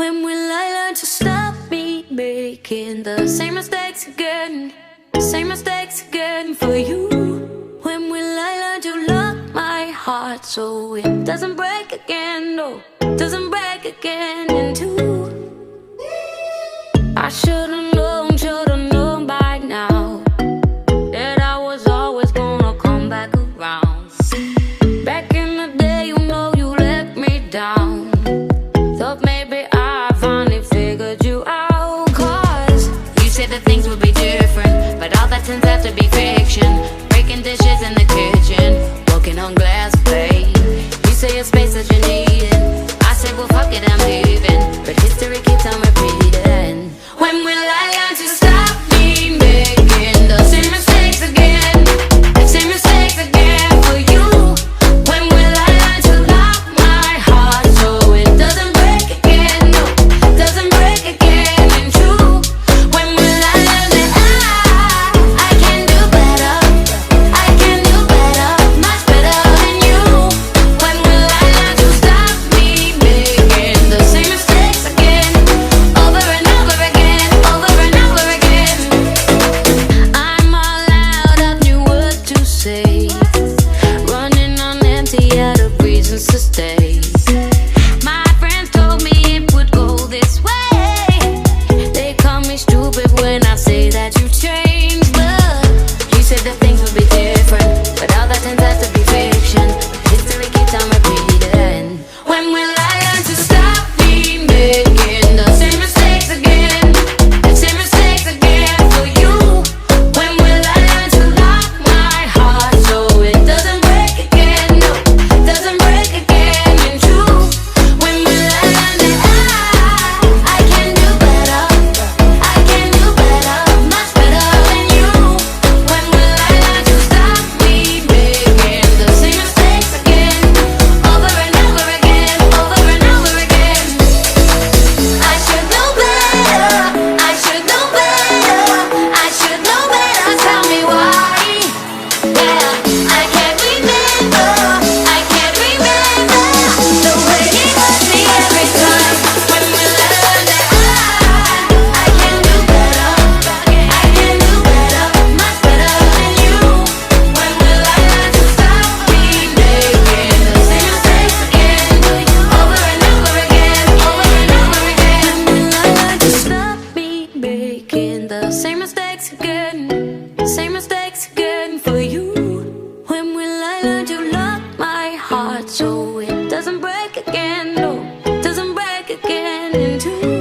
When will I learn to stop me making the same mistakes again? The same mistakes again for you. When will I learn to lock my heart so it doesn't break again? No, doesn't break again in two. I should've known by now that I was always gonna come back around. Back in the day, you know you let me down. Thought maybe I finally figured you out. Cause you said that things would be different, but all that turns out to be fiction. Breaking dishes in the kitchen, walking on glass plate. You say a space that you need. I said, well, fuck it, I'm leaving. But history keeps on repeating. When will I learn to stop me making the same mistakes again? Same mistakes again for you. When will I learn to lock my heart so it doesn't break again? No, doesn't break again in two. When will I learn that I can do better? I can do better, much better than you. When will I learn to stop me making the same mistakes again? Over and over again, over and over again. I'm all out of new words to say, running on empty out of reasons to stay. My friends told me it would go this way. They call me stupid when I say that you changed, but you said that things would be different, but all that turns out to be fiction. History keeps on repeating. When will I learn to stop me making the same mistakes again? Same mistakes again for you. When will I learn to lock my heart so it doesn't break again? No, doesn't break again in two. When will I learn that I can do better? I can do better, much better than you. When will I learn to stop me making the same mistakes again? Over and over again, over and over again. I should know better, I should know better, I should know better, tell me why. Yeah, I can't remember, I can't remember the way it hurts me every time. When will I learn that I can do better? I can do better, much better than you. When will I learn to stop me making the same mistakes again? Over and over again, over and over again. When will I learn to stop me making the same mistakes again? Same mistakes again for you. When will I learn to lock my heart so it doesn't break again? No, doesn't break again in two.